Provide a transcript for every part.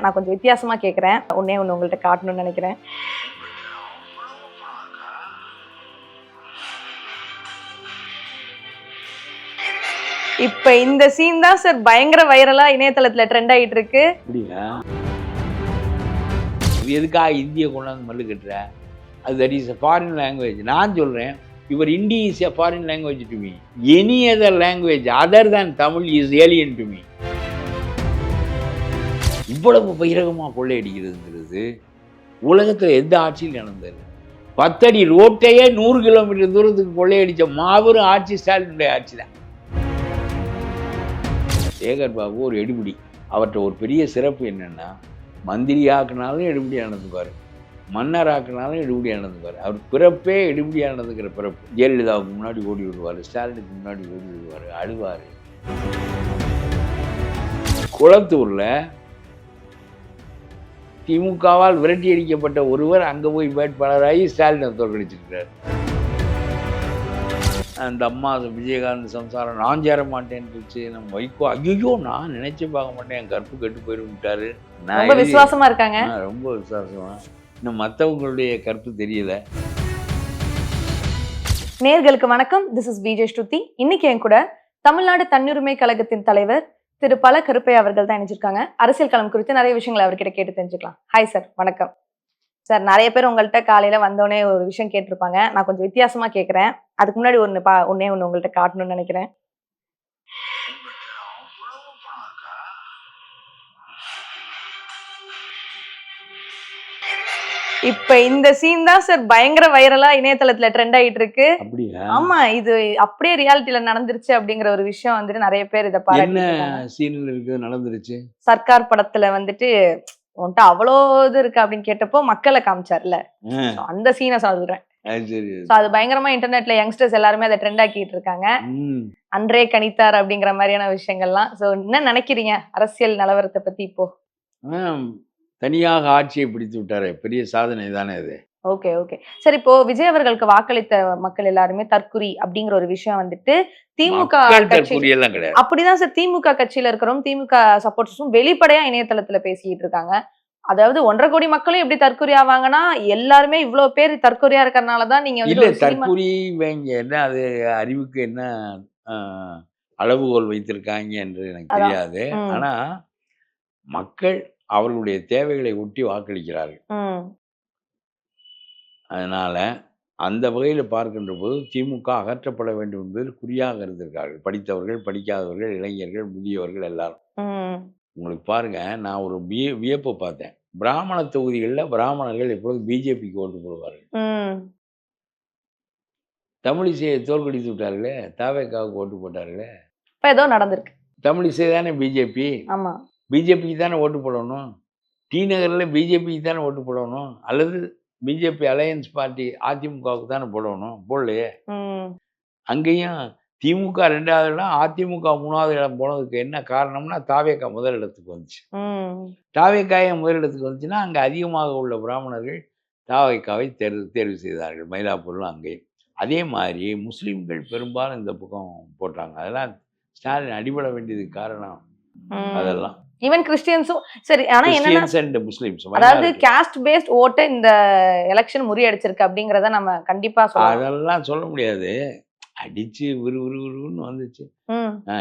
நான் கொஞ்சம் வித்தியாசமா கேட்குறேன். ஒண்ணே ஒண்ணு உங்கள்ட்ட காட்டணும்னு நினைக்கிறேன். இப்ப இந்த சீன் தான் சார் பயங்கர வைரலா இணையதளத்துல ட்ரெண்ட் ஆகிட்டு இருக்கு. அப்படியா? எதுக்காக இந்தியை கொண்டாந்து மல்லு கட்டுற? அது that is a foreign language. நான் சொல்றேன், your Hindi is a foreign language to me. Any other language other than Tamil is alien to me. இவ்வளவு பகிரகமாக கொள்ளையடிக்கிறதுங்கிறது உலகத்தில் எந்த ஆட்சியில் நடந்தது? 10 அடி ரோட்டையே 100 கிலோமீட்டர் தூரத்துக்கு கொள்ளையடித்த மாபெரும் ஆட்சி ஸ்டாலினுடைய ஆட்சி தான். சேகர் பாபு ஒரு எடுபிடி. அவர்கிட்ட ஒரு பெரிய சிறப்பு என்னென்னா, மந்திரியாக்குனாலும் எடுபடியாக நடந்துக்குவார், மன்னராக்குனாலும் எடுபடியாக நடந்துக்குவார். அவர் பிறப்பே எடுபடியாக நடந்துக்கிற பிறப்பு. ஜெயலலிதாவுக்கு முன்னாடி ஓடி விடுவார், ஸ்டாலினுக்கு முன்னாடி ஓடி விடுவார், அழுவார். குளத்தூரில் திமுகவால் விரட்டி அடிக்கப்பட்ட ஒருவர் அங்கே போய் வேட்பாளராகி ஸ்டாலினை தோற்கடிச்சிருக்கிறார். அந்த அம்மா விஜயகாந்த் சம்சாரம் நான் சேர மாட்டேன்னுச்சு. நம்ம வைகோ ஐயோ நான் நினைச்சு பார்க்க மாட்டேன், என் கற்பு கெட்டு போயிட்டாரு. ரொம்ப விசுவாசமா இருக்காங்க. ரொம்ப விசுவாசமா. இன்னும் மற்றவங்களுடைய கற்பு தெரியல. நேயர்களுக்கு வணக்கம். திஸ் இஸ் விஜய் ஸ்ருதி. இன்னைக்கு என் கூட தமிழ்நாடு தன்னுரிமை கழகத்தின் தலைவர் திரு பல கருப்பையா அவர்கள் தான் இணைஞ்சிருக்காங்க. அரசியல் களம் குறித்து நிறைய விஷயங்களை அவர்கிட்ட கேட்டு தெரிஞ்சுக்கலாம். ஹாய் சார், வணக்கம் சார். நிறைய பேர் உங்கள்கிட்ட காலையில வந்தோடனே ஒரு விஷயம் கேட்டிருப்பாங்க. நான் கொஞ்சம் வித்தியாசமா கேட்குறேன். அதுக்கு முன்னாடி ஒன்னே ஒன்று உங்கள்கிட்ட காட்டணும்னு நினைக்கிறேன். இப்ப இந்த சீன் தான் சார் பயங்கர வைரலா இணையதளத்துல ட்ரெண்ட் ஆகிட்டு இருக்கு. ஆமா, இது அப்படியே ரியாலிட்டியில நடந்துருச்சு அப்படிங்கிற ஒரு விஷயம் வந்துட்டு நிறைய பேர் இதை பாருங்க. நடந்துருச்சு. சர்க்கார் படத்துல வந்துட்டு உன்ட்ட அவ்வளோ இது இருக்கு அப்படின்னு கேட்டப்போ மக்களை காமிச்சார்ல, அந்த சீனை சொல்றேன். அது பயங்கரமா இன்டர்நெட்ல யங்ஸ்டர்ஸ் எல்லாருமே அதை ட்ரெண்ட் ஆக்கிட்டு இருக்காங்க. அன்றே கணித்தார் அப்படிங்கிற மாதிரியான விஷயங்கள்லாம். சோ என்ன நினைக்கிறீங்க அரசியல் நிலவரத்தை பத்தி? இப்போ தனியாக ஆட்சியை பிடித்து விட்டாரு, பெரிய சாதனை தானே அது. Okay okay sir. இப்போ விஜய் அவர்களுக்கு வாக்களித்த மக்கள் எல்லாருமே தற்குறி அப்படிங்கிற ஒரு விஷயம் வந்துட்டு திமுக அப்படிதான் சார். திமுக கட்சியில இருக்கிறோம், திமுக சப்போர்ட்டர்ஸும் வெளிப்படையா இணையதளத்துல பேசிட்டு இருக்காங்க. அதாவது 1.5 கோடி மக்களும் எப்படி தற்குறி ஆவாங்கன்னா, எல்லாருமே இவ்வளவு பேர் தற்குறியா இருக்கறனாலதான் நீங்க வந்து தற்குறி என்ன, அது அறிவுக்கு என்ன அளவுகோல் வைத்திருக்காங்க என்று எனக்கு தெரியாது. ஆனா மக்கள் அவர்களுடைய தேவைகளை ஒட்டி வாக்களிக்கிறார்கள். அதனால அந்த வகையில் பார்க்கின்ற போது திமுக அகற்றப்பட வேண்டும் என்பதில் குறியாக இருந்திருக்கார்கள். படித்தவர்கள், படிக்காதவர்கள், இளைஞர்கள், முதியவர்கள் எல்லாரும். உங்களுக்கு பாருங்க, நான் ஒரு வியப்பு பார்த்தேன். பிராமண தொகுதிகளில் பிராமணர்கள் எப்பொழுது பிஜேபிக்கு ஓட்டு போடுவார்கள். தமிழிசையை தோற்கடித்து விட்டார்களே, தாவேக்காவுக்கு ஓட்டு போட்டார்களே. ஏதோ நடந்திருக்கு. தமிழிசை தானே பிஜேபி. ஆமா, பிஜேபிக்கு தானே ஓட்டு போடணும். டி நகரில் பிஜேபிக்கு தானே ஓட்டு போடணும், அல்லது பிஜேபி அலையன்ஸ் பார்ட்டி அதிமுகவுக்கு தானே போடணும். போடலையே. அங்கேயும் திமுக 2வது இடம், அதிமுக 3வது இடம் போனதுக்கு என்ன காரணம்னா, தாவேக்கா முதலிடத்துக்கு வந்துச்சு. தாவேக்காயை முதலிடத்துக்கு வந்துச்சுன்னா அங்கே அதிகமாக உள்ள பிராமணர்கள் தாவேக்காவை தேர்வு செய்தார்கள், மயிலாப்பூர்ல. அங்கேயும் அதே மாதிரி முஸ்லீம்கள் பெரும்பாலும் இந்த பக்கம் போட்டாங்க. அதெல்லாம் ஸ்டாலின் அடிபட வேண்டியதுக்கு காரணம் அதெல்லாம். ஈவன் கிறிஸ்டியன்ஸும் சரி. ஆனா என்னன்னா, அதாவது காஸ்ட் பேஸ்ட் ஓட்டு இந்த எலெக்ஷன் முறியடிச்சிருக்கு அப்படிங்கறத நம்ம கண்டிப்பா சொல்லலாம். அதெல்லாம் சொல்ல முடியாது. அடிச்சு விறுவிறுன்னு வந்துச்சு.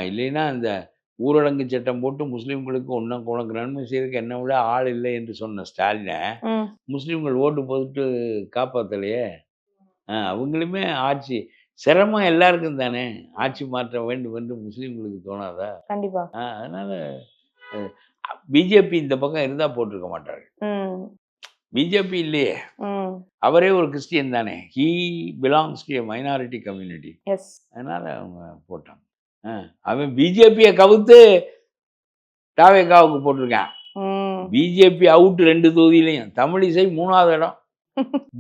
இல்லைன்னா இந்த ஊரடங்கு சட்டம் போட்டு முஸ்லீம்களுக்கு உனக்கு நன்மை செய்யறதுக்கு என்ன விட ஆள் இல்லை என்று சொன்ன ஸ்டாலினை முஸ்லீம்கள் ஓட்டு போட்டு காப்பாத்தலையே. அவங்களுமே ஆட்சி சிரமம் எல்லாருக்கும் தானே. ஆட்சி மாற்ற வேண்டும் என்று முஸ்லீம்களுக்கு தோணாதா? கண்டிப்பா. அதனால பிஜேபி இந்த பக்கம் இருந்தா போட்டிருக்க மாட்டார்கள். பிஜேபி இல்லையே, அவரே ஒரு கிறிஸ்டியன் தானே. He belongs to minority community. அதனால அவங்க போட்டாங்க. அவன் பிஜேபியை கவுத்து தாவேக்காவுக்கு போட்டிருக்கான். BJP out 2 தொகுதியிலையும். தமிழிசை 3வது இடம்.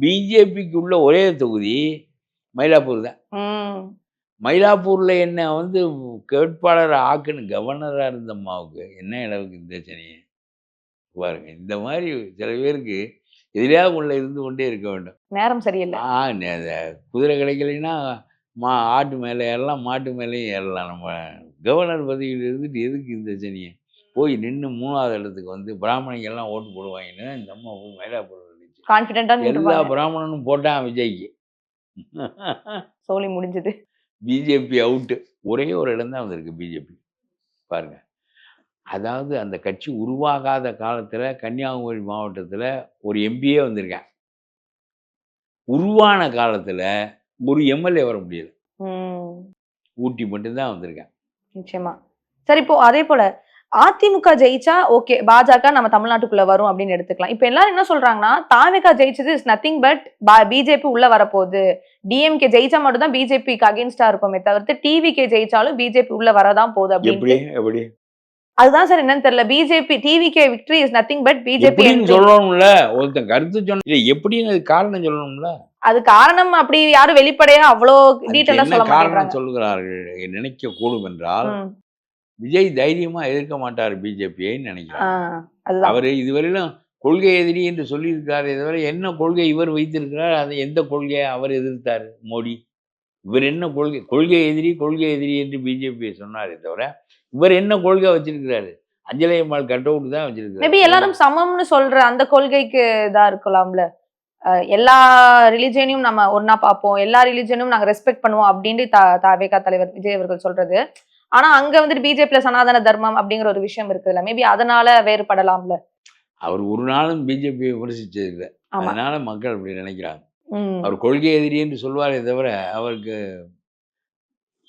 பிஜேபிக்கு உள்ள ஒரே தொகுதி மயிலாப்பூர் தான். மயிலாப்பூர்ல என்ன வந்து வேட்பாளர் ஆக்குன்னு கவர்னராக இருந்த அம்மாவுக்கு என்ன அளவுக்கு இந்த சனியை பாருங்க. இந்த மாதிரி சில பேருக்கு எதிராக உள்ள இருந்து கொண்டே இருக்க வேண்டும். நேரம் சரியில்லை. குதிரை கிடைக்கலைன்னா ஆட்டு மேலே ஏறலாம், மாட்டு மேலேயும் ஏறலாம். நம்ம கவர்னர் பதவியில் இருந்துட்டு எதுக்கு இந்த சனியை? போய் நின்று 3வது இடத்துக்கு வந்து பிராமணிங்க எல்லாம் ஓட்டு போடுவாங்கன்னு இந்த அம்மா போய் மயிலாப்பூர் இருந்துச்சு. கான்ஃபிடென்ட்டா எல்லா நின்றுவாங்க. பிராமணனும் போட்டான் விஜய்க்கு. சோலி முடிஞ்சது. BJP out. ஒரே ஒரு இடம் தான் வந்திருக்கு பிஜேபி. பாருங்க. அதாவது அந்த கட்சி உருவாகாத காலத்துல கன்னியாகுமரி மாவட்டத்துல ஒரு எம்பியே வந்திருக்கேன். உருவான காலத்துல ஒரு எம்எல்ஏ வர முடியல. ஊட்டி மட்டும்தான் வந்திருக்கேன். நிச்சயமா. சரி, இப்போ அதே போல அதிமுக ஜெயிச்சா ஓகே, பாஜக நம்ம தமிழ்நாட்டுக்குள்ள வரும் அப்படின்னு எடுத்துக்கலாம். இப்ப எல்லாரும் என்ன சொல்றாங்கன்னா, தாவேகா ஜெயிச்சது இஸ் நத்திங் பட் பிஜேபி உள்ள வரப்போகுது. டிஎம்கே ஜெயிச்சா மட்டும் தான் பிஜேபிக்கு அகைன்ஸ்டா இருப்போமே தவிர்த்து டிவிகே ஜெயிச்சாலும் பிஜேபி உள்ள வரதான் போகுது அப்படின்னு. எப்படி அதுதான் சார் என்னன்னு தெரியல. BJP TVK victory is nothing but BJP எப்படின்னு சொல்லணும்ல. ஒருத்தன் கருத்து சொன்ன எப்படின்னு அது காரணம் சொல்லணும்ல. அது காரணம் அப்படி யாரும் வெளிப்படையா அவ்வளோ டீட்டெயிலா என்ன சொல்ல காரணம் மாட்டாங்க. சொல்லுகிறார்கள் நினைக்க கூடும் என்றால் விஜய் தைரியமா எதிர்க்க மாட்டார் பிஜேபியை நினைக்கிறார். அதுதான் அவரு இதுவரையிலும் கொள்கை எதிரி என்று சொல்லியிருக்காரு. இதுவரை என்ன கொள்கை இவர் வைத்திருக்கிறார், அது எந்த கொள்கையை அவர் எதிர்த்தார் மோடி? இவர் என்ன கொள்கை எதிரி என்று பிஜேபி சொன்னாரே தவிர இவர் என்ன கொள்கை வச்சிருக்கிறாரு? அஞ்சலி அம்மாள் கட் அவுட் தான் வச்சிருக்காரு. மேபி எல்லாரும் சமம்னு சொல்ற அந்த கொள்கைக்கு இதா இருக்கலாம்ல. எல்லா ரிலிஜனையும் நம்ம ஒன்னா பார்ப்போம், எல்லா ரிலிஜனும் நாங்க ரெஸ்பெக்ட் பண்ணுவோம் அப்படின்னு தாவேகா தலைவர் விஜய் அவர்கள் சொல்றது. ஆனா அங்க வந்துட்டு பிஜேபியில சனாதன தர்மம் அப்படிங்கிற ஒரு விஷயம் இருக்குல்ல, மேபி அதனால வேறுபடலாம்ல. அவர் ஒரு நாளும் பிஜேபியை விமர்சிச்சது இல்லை, அதனால மக்கள் அப்படி நினைக்கிறாங்க. அவர் கொள்கை எதிரி என்று சொல்வாரே தவிர அவருக்கு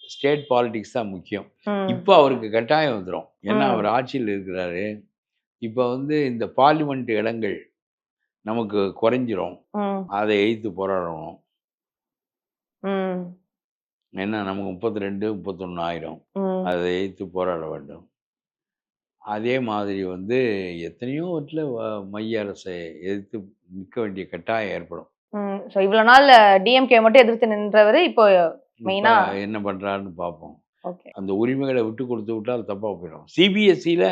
ஸ்டேட் பாலிடிக்ஸ் தான் முக்கியம். இப்போ அவருக்கு கட்டாயம் வந்துடும், ஏன்னா அவர் ஆட்சியில் இருக்கிறாரு. இப்போ வந்து இந்த பார்லிமெண்ட் இடங்கள் நமக்கு குறைஞ்சிரும், அதை எதிர்த்து போராடணும். என்ன நமக்கு 32 31 ஆயிரம், அதை எதிர்த்து போராட வேண்டும். அதே மாதிரி வந்து எத்தனையோ வீட்டில் மைய அரசை எதிர்த்து நிற்க வேண்டிய கட்டாயம் ஏற்படும். இவ்வளவு நாள் டிஎம்கே மட்டும் எதிர்த்து நின்றவர் இப்போ மெயினா என்ன பண்றாருன்னு பார்ப்போம். அந்த உரிமைகளை விட்டு கொடுத்து விட்டால் தப்பா போயிடும். சிபிஎஸ்சியில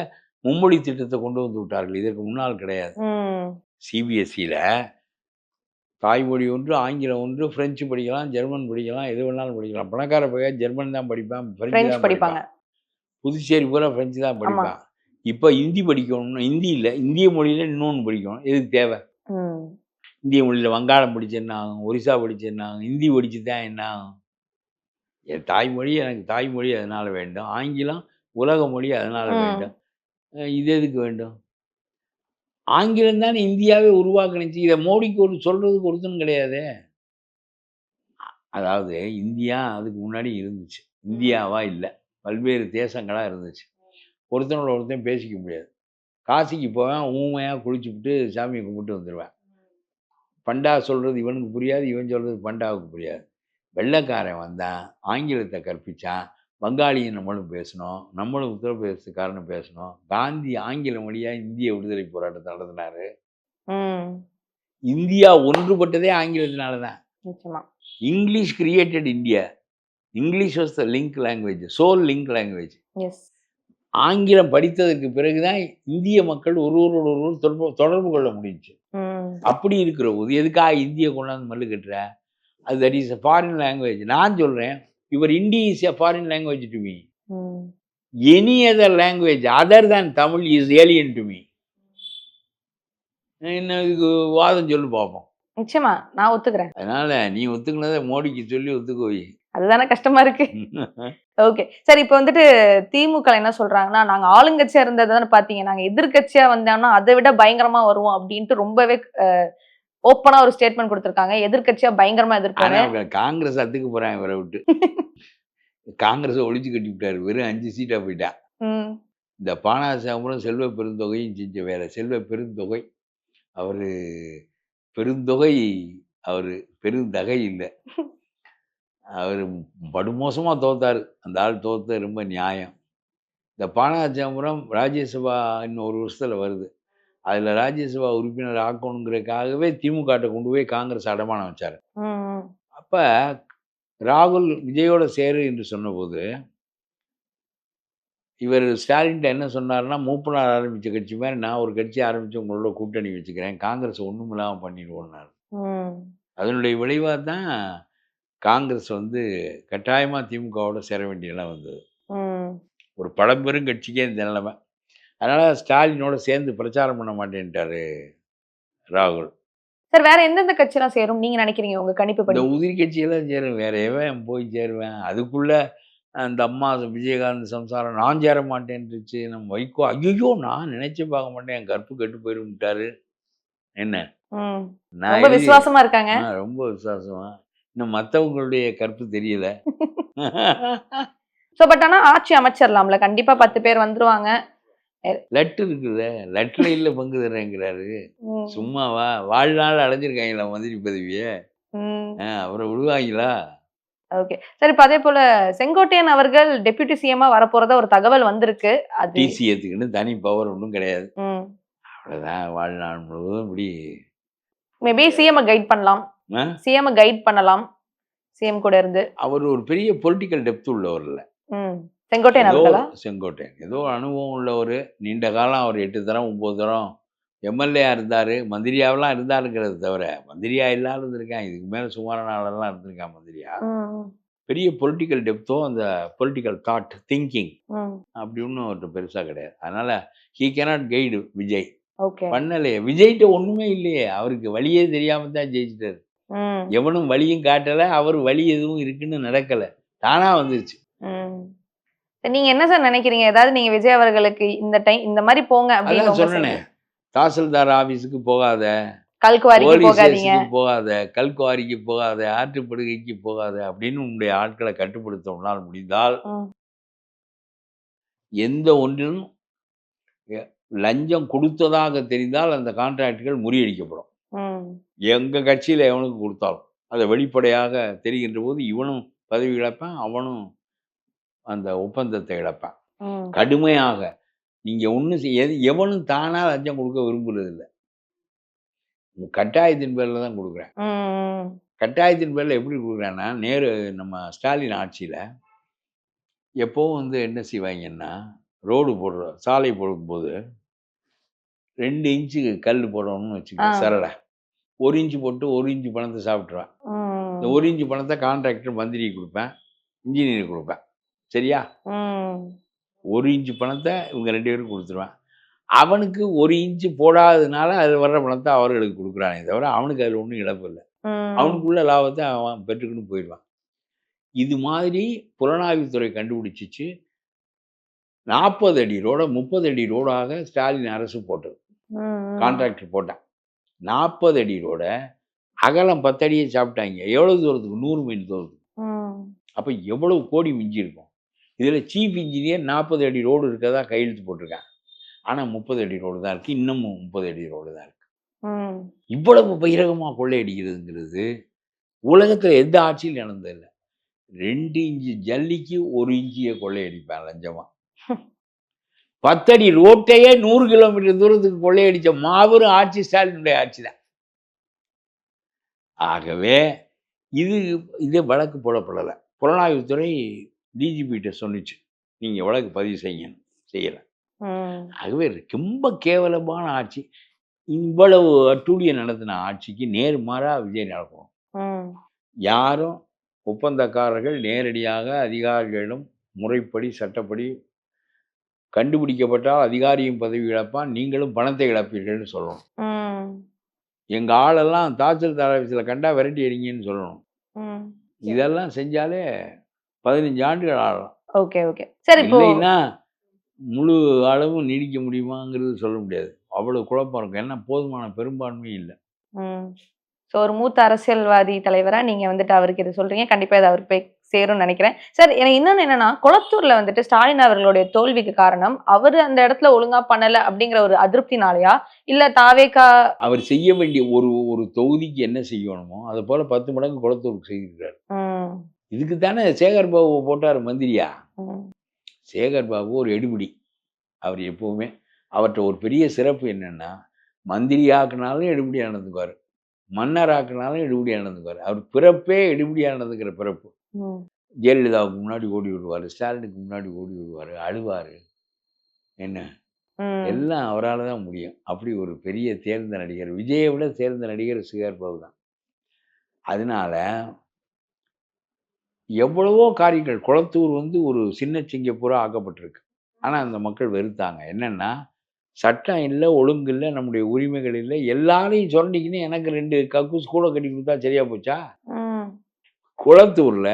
மும்மொழி திட்டத்தை கொண்டு வந்து விட்டார்கள், இதற்கு முன்னால் கிடையாது. சிபிஎஸ்சியில தாய்மொழி ஒன்று, ஆங்கிலம் ஒன்று, பிரெஞ்சு படிக்கலாம், ஜெர்மன் படிக்கலாம், எது வேணாலும் படிக்கலாம். பணக்கார பையன் ஜெர்மன் தான் படிப்பான், பிரெஞ்சு தான் படிப்பாங்க. புதுச்சேரி பூரா பிரெஞ்சு தான் படிப்பான். இப்போ ஹிந்தி படிக்கணும்னா ஹிந்தி இல்லை, இந்திய மொழியில இன்னொன்று படிக்கணும். எதுக்கு தேவை? இந்திய மொழியில் வங்காளம் படிச்சு என்ன ஆகும், ஒரிசா படிச்சு என்ன ஆகும், ஹிந்தி படிச்சு தான் என்ன ஆகும்? என் தாய்மொழி எனக்கு தாய்மொழி அதனால வேண்டும், ஆங்கிலம் உலக மொழி அதனால வேண்டும். இது எதுக்கு வேண்டும்? ஆங்கிலம் தானே இந்தியாவே உருவாக்குனுச்சு. இதை மோடிக்கு ஒரு சொல்றதுக்கு ஒருத்தனும் கிடையாது. அதாவது இந்தியா அதுக்கு முன்னாடி இருந்துச்சு, இந்தியாவா இல்லை, பல்வேறு தேசங்களாக இருந்துச்சு. ஒருத்தனோட ஒருத்தன் பேசிக்க முடியாது. காசிக்கு போவேன், ஊமையாக குளிச்சுவிட்டு சாமியை கும்பிட்டு வந்துடுவேன். பண்டா சொல்கிறது இவனுக்கு புரியாது, இவன் சொல்கிறது பண்டாவுக்கு புரியாது. வெள்ளைக்காரன் வந்தான், ஆங்கிலத்தை கற்பித்தான், வங்காளியும் நம்மளும் பேசணும், நம்மளும் உத்தரப்பிரதேசக்காரனும் பேசணும். காந்தி ஆங்கில மொழியாக இந்திய விடுதலை போராட்டத்தை நடத்தினாரு. இந்தியா ஒன்றுபட்டதே ஆங்கிலத்தினால தான். English created India. English was the link language, sole link language. ஆங்கிலம் படித்ததற்கு பிறகுதான் இந்திய மக்கள் ஒருவரோடு ஒருவர் தொடர்பு கொள்ள முடிஞ்சு. அப்படி இருக்கிற போது எதுக்காக இந்திய கொண்டாந்து மல்லு கட்டுற? அது that is a foreign language. நான் சொல்றேன், your Hindi is a foreign language to me. Any other language other than Tamil is alien to me. என்ன இதுக்கு வாதம் சொல்லு பார்ப்போம். நிச்சயமா நான் ஒத்துக்கிறேன். அதனால நீ ஒத்துக்கினதை மோடிக்கு சொல்லி ஒத்துக்கோய். அதுதானே கஷ்டமா இருக்கு. ஓகே சரி, இப்போ வந்துட்டு திமுக என்ன சொல்றாங்கன்னா, நாங்க ஆளுங்கட்சியா இருந்ததுன்னு பாத்தீங்க, நாங்க எதிர்கட்சியா வந்தோம்னா அதை விட பயங்கரமா வருவோம் அப்படின்ட்டு ரொம்பவே ஓப்பனா ஒரு ஸ்டேட்மெண்ட் கொடுத்திருக்காங்க. எதிர்கட்சியா பயங்கரமா எதிர்ப்பாங்க. காங்கிரஸ் அத்துக்கு போறாங்க இவரை விட்டு. காங்கிரஸ் ஒழிச்சு கட்டி விட்டாரு, வெறும் 5 சீட்டா போயிட்டான். இந்த பானாசாமரம் செல்வ பெருந்தொகையும் செஞ்ச வேலை. செல்வ பெருந்தொகை அவரு பெருந்தொகை, அவரு பெருந்தகை இல்லை. அவர் படுமோசமா தோத்தாரு. அந்த ஆள் தோத்த ரொம்ப நியாயம். இந்த பானாசாமரம் ராஜ்யசபா இன்னும் 1 வருஷத்துல வருது. அதுல ராஜ்யசபா உறுப்பினர் ஆக்கணுங்கிறதுக்காகவே திமுக கொண்டு போய் காங்கிரஸ் அடமானம் வச்சாரு. அப்ப ராகுல் விஜயோட சேரு என்று சொன்னபோது இவர் ஸ்டாலின்ட்ட என்ன சொன்னார்னா, மூப்பனார் ஆரம்பிச்ச கட்சி மாதிரி நான் ஒரு கட்சி ஆரம்பிச்சு உங்களோட கூட்டணி வச்சுக்கிறேன், காங்கிரஸ் ஒண்ணும் இல்லாம பண்ணிடுவோம்னாரு. அதனுடைய விளைவாக தான் காங்கிரஸ் வந்து கட்டாயமா திமுகவோட சேர வேண்டிய நிலை வந்தது. ஒரு பழம்பெரும் கட்சிக்கே இந்த நிலைமை. அதனால் ஸ்டாலினோட சேர்ந்து பிரச்சாரம் பண்ண மாட்டேன்ட்டாரு ராகுல். சார் வேற எந்தெந்த கட்சிலாம் சேரும் நீங்க நினைக்கிறீங்க உங்க கணிப்பு இந்த படி? உதிரி கட்சியெல்லாம் சேரும், வேற எவன் போய் சேருவேன்? அதுக்குள்ள அந்த அம்மா விஜயகாந்த் சம்சாரம் நான் சேர மாட்டேன்ருச்சு. நம்ம வைகோ ஐயோ நான் நினைச்சு பார்க்க மாட்டேன், என் கற்பு கெட்டு போயிருட்டாரு. என்ன நான் ரொம்ப விசுவாசமா இருக்காங்க. ரொம்ப விசுவாசமா. இன்னும் மற்றவங்களுடைய கற்பு தெரியல. சோ பட் ஆனா ஆட்சி அமைச்சிடலாம்ல, கண்டிப்பா 10 பேர் வந்துருவாங்க. லட்டு இருக்குல்ல, லட்டுல இல்ல பங்கு தர்றேங்கிறாரு. சும்மாவா? வாழ்நாள் அடைஞ்சிருக்காங்களா மந்திரி பதவியை? அவரை விடுவாங்களா? Okay sir. இப்ப அதே போல செங்கோட்டையன் அவர்கள் டெப்யூட்டி சிஎம்மா வரப்போறதா ஒரு தகவல் வந்திருக்கு. அது டிசி ஏத்துக்குன்னு தனி பவர் ஒன்றும் கிடையாது. அவ்வளவுதான், வாழ்நாள் முழுவதும் இப்படி மேபி சிஎம் கைட் பண்ணலாம். சிஎம் கைட் பண்ணலாம். சிஎம் கூட இருந்து அவர் ஒரு பெரிய பொலிட்டிக்கல் டெப்த் உள்ளவர் இல்ல. செங்கோட்டையன் அவர்களா? செங்கோட்டையன் ஏதோ அனுபவம் உள்ளவர். நீண்ட காலம் அவர் 8 தரம் 9 தரம் எம்எல்ஏ இருந்தாரு, மந்திரியாவெல்லாம் இருந்தாருங்கிறத தவிர மந்திரியா இல்லாத இருந்திருக்கான். இதுக்கு மேல சுமாரான ஆளெல்லாம் இருந்திருக்கான் மந்திரியா. பெரிய பொலிட்டிக்கல் டெப்த்தோ அந்த பொலிட்டிக்கல் தாட் திங்கிங் அப்படி ஒன்றும் அவர்கிட்ட பெருசா கிடையாது. அதனால ஹீ கேனாட் கைடு விஜய். பண்ணலையே, விஜய்கிட்ட ஒண்ணுமே இல்லையே, அவருக்கு வழியே தெரியாம தான் ஜெயிச்சிட்டாரு. எவனும் வழியும் காட்டல, அவர் வழி எதுவும் இருக்குன்னு நடக்கல, தானா வந்துருச்சு. நீங்க என்ன சார் நினைக்கிறீங்க? ஏதாவது நீங்க விஜய் அவர்களுக்கு இந்த டைம் இந்த மாதிரி போங்க அப்படின்னு சொன்னேன். தாசில்தார் ஆபீஸுக்கு போகாத, கல்குவாரிக்கு போகாதீங்க, போகாத, கல்குவாரிக்கு போகாத, ஆற்றுப்படுகைக்கு போகாத அப்படின்னு உங்களுடைய ஆட்களை கட்டுப்படுத்த உன்னால் முடிந்தால் எந்த ஒன்றிலும் லஞ்சம் கொடுத்ததாக தெரிந்தால் அந்த கான்ட்ராக்டுகள் முறியடிக்கப்படும். எங்க கட்சியில எவனுக்கு கொடுத்தாலும் அதை வெளிப்படையாக தெரிகின்ற போது இவனும் பதவி இழப்பான், அவனும் அந்த ஒப்பந்தத்தை இழப்பான். கடுமையாக நீங்க ஒண்ணு எவனும் தானா லஞ்சம் கொடுக்க விரும்புறது இல்லை. கட்டாயத்தின் பேர்ல தான் கொடுக்குறேன். கட்டாயத்தின் பேர்ல எப்படி கொடுக்குறேன்னா, நேரு நம்ம ஸ்டாலின் ஆட்சியில எப்பவும் என்ன செய்வாங்கன்னா, ரோடு போடுற சாலை போடும்போது 2 இன்ச்சு கல் போடணும்னு வச்சுக்கோங்க, சரடை 1 இன்ச்சு போட்டு 1 இன்ச்சு பணத்தை சாப்பிட்ருவேன். இந்த 1 இன்ச்சு பணத்தை கான்ட்ராக்டர் மந்திரிக்கு கொடுப்பேன், இன்ஜினியருக்கு கொடுப்பேன். சரியா? 1 இன்ச்சு பணத்தை இவங்க 2 பேரும் கொடுத்துருவேன். அவனுக்கு 1 இன்ச்சு போடாததுனால அது வர்ற பணத்தை அவர்களுக்கு கொடுக்குறானே தவிர அவனுக்கு அதில் ஒன்றும் இழப்பு இல்லை. அவனுக்குள்ள லாபத்தை அவன் பெற்றுக்கின்னு போயிடுவான். இது மாதிரி புலனாய்வுத்துறை கண்டுபிடிச்சிச்சு. 40 அடி ரோட 30 அடி ரோடாக ஸ்டாலின் அரசு போட்டது. கான்ட்ராக்டர் போட்டான். 40 அடி ரோட அகலம் 10 அடியை சாப்பிட்டாங்க. எவ்வளவு தூரத்துக்கு? 100 மைல் தூரத்துக்கு. அப்ப எவ்வளவு கோடி மிஞ்சி இருக்கும். இதுல சீஃப் இன்ஜினியர் 40 அடி ரோடு இருக்கதா கையெழுத்து போட்டிருக்காங்க. ஆனா 30 அடி ரோடு தான் இருக்கு. இன்னமும் 30 அடி ரோடு தான் இருக்கு. இவ்வளவு பகிரகமா கொள்ளையடிக்கிறதுங்கிறது உலகத்துல எந்த ஆட்சியில் நடந்ததில்லை. 2 இன்ச்சு ஜல்லிக்கு 1 இன்ச்சியை கொள்ளையடிப்பான் லஞ்சமா. 10 அடி ரோட்டையே 100 கிலோமீட்டர் தூரத்துக்கு கொள்ளையடிச்ச மாபெரும் ஆட்சி ஸ்டாலினுடைய ஆட்சி தான். ஆகவே இது வழக்கு போடப்படலை. புலனாய்வுத்துறை டிஜிபிகிட்ட சொன்னிச்சு, நீங்க வழக்கு பதிவு செய்யல. ஆகவே ரொம்ப கேவலமான ஆட்சி. இவ்வளவு அட்டூழியம் நடத்தின ஆட்சிக்கு நேர்மாறா விஜய் நடக்கணும். யாரும் ஒப்பந்தக்காரர்கள் நேரடியாக அதிகாரிகளிடம் முறைப்படி சட்டப்படி கண்டுபிடிக்கப்பட்டால் அதிகாரியும் பதவி இழப்பான், நீங்களும் பணத்தை இழப்பீர்கள்னு சொல்லணும். எங்க ஆளெல்லாம் தாசில்தார் ஆபீஸில் கண்டா விரட்டி எறிங்கன்னு சொல்லணும். இதெல்லாம் செஞ்சாலே 15 ஆண்டுகள் ஆகலாம். ஓகே ஓகே சரி. இல்லைன்னா முழு அளவும் நீடிக்க முடியுமாங்கிறது சொல்ல முடியாது. அவ்வளவு குழப்பம் இருக்கும். ஏன்னா போதுமான பெரும்பான்மை இல்லை. ஸோ ஒரு மூத்த அரசியல்வாதி தலைவரா நீங்க அவருக்கு இதை சொல்றீங்க. கண்டிப்பா இது அவருக்கு போய் சேரும்னு நினைக்கிறேன். சார் எனக்கு இன்னொன்னு என்னன்னா, கொளத்தூர்ல ஸ்டாலின் அவர்களுடைய தோல்விக்கு காரணம் அவரு அந்த இடத்துல ஒழுங்கா பண்ணல அப்படிங்கிற ஒரு அதிருப்தினாலயா, இல்ல தாவேகா அவர் செய்ய வேண்டிய ஒரு தொகுதிக்கு என்ன செய்யணுமோ அதை போல 10 மடங்கு கொளத்தூருக்கு செய்திருக்காரு. இதுக்கு தானே சேகர் பாபு போட்டார் மந்திரியா. சேகர் பாபு ஒரு எடுபிடி. அவர் எப்பவுமே அவர்கிட்ட ஒரு பெரிய சிறப்பு என்னன்னா, மந்திரியாக்குனாலும் எடுபடியா நடந்துக்குவார், மன்னராக்குனாலும் எடுபடியா நடந்துக்குவார். அவர் பிறப்பே எடுபடியா நடந்துக்கிற பிறப்பு. ஜெயலலிதாவுக்கு முன்னாடி ஓடி விடுவார், ஸ்டாலினுக்கு முன்னாடி ஓடி விடுவார், அழுவார். என்ன எல்லாம் அவரால் தான் முடியும். அப்படி ஒரு பெரிய தேர்ந்த நடிகர். விஜயை விட தேர்ந்த நடிகர் சேகர் பாபு தான். அதனால எவ்வளவோ காரியங்கள் கொளத்தூர் ஒரு சின்ன சிங்கப்பூரா ஆக்கப்பட்டிருக்கு. ஆனால் அந்த மக்கள் வெறுத்தாங்க. என்னன்னா, சட்டம் இல்லை, ஒழுங்கு இல்லை, நம்முடைய உரிமைகள் இல்லை, எல்லாரையும் சுரண்டிக்கின்னு எனக்கு 2 கக்கூஸ் கூட கட்டி கொடுத்தா சரியா போச்சா? குளத்தூர்ல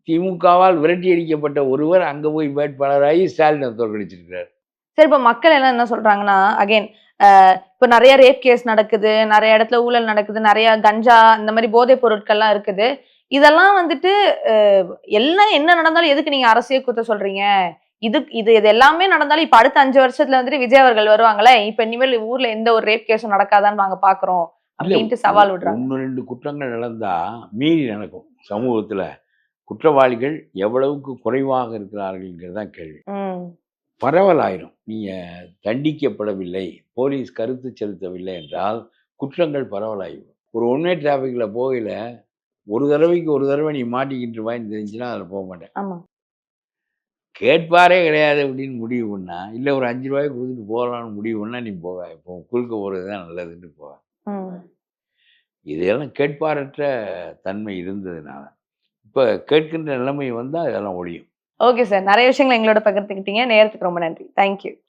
திமுகவால் விரட்டி அடிக்கப்பட்ட ஒருவர் அங்க போய் வேட்பாளராகி ஸ்டாலினை தோற்கடிச்சிருக்கிறார். சரி, இப்ப மக்கள் எல்லாம் என்ன சொல்றாங்கன்னா, அகைன் இப்ப நிறைய ரேப் கேஸ் நடக்குது, நிறைய இடத்துல ஊழல் நடக்குது, நிறைய கஞ்சா இந்த மாதிரி போதைப் பொருட்கள்லாம் இருக்குது. இதெல்லாம் வந்துட்டு எல்லாம் என்ன நடந்தாலும் எதுக்கு நீங்க அரசியல் குத்த சொல்றீங்க? இது எல்லாமே நடந்தாலும் இப்ப அடுத்த 5 வருஷத்துல வந்துட்டு விஜய் அவர்கள் வருவாங்களே, இப்ப இனிமேல் ஊர்ல எந்த ஒரு ரேப் கேஸும் நடக்காதான்னு நாங்க பாக்குறோம் அப்படின்ட்டு சவால் விடுறாங்க. 1, 2 குற்றங்கள் நடந்தா மீறி நடக்கும். சமூகத்துல குற்றவாளிகள் எவ்வளவுக்கு குறைவாக இருக்கிறார்கள்ங்கிறதான் கேள்வி. பரவலாயிரும். நீங்க தண்டிக்கப்படவில்லை, போலீஸ் கருத்து செலுத்தவில்லை என்றால் குற்றங்கள் பரவலாயிரும். ஒரு ஒன் வே டிராஃபிக்ல போகையில ஒரு தடவை நீ மாட்டிக்கிட்டு வான்னு தெரிஞ்சுன்னா அதில் போக மாட்டேன். கேட்பாரே கிடையாது அப்படின்னு முடிவு பண்ணா, இல்லை ஒரு 5 ரூபாய்க்கு கொடுத்துட்டு போகலான்னு முடிவு பண்ணா நீ போவ. இப்போ குறுக்க போகிறது தான் நல்லதுன்னு போவ. இதெல்லாம் கேட்பாரற்ற தன்மை இருந்ததுனால இப்போ கேட்கின்ற நிலைமை வந்தால் இதெல்லாம் ஒழியும். ஓகே சார், நிறைய விஷயங்கள் எங்களோட பகிர்ந்துக்கிட்டீங்க. நேரத்துக்கு ரொம்ப நன்றி. தேங்க்யூ.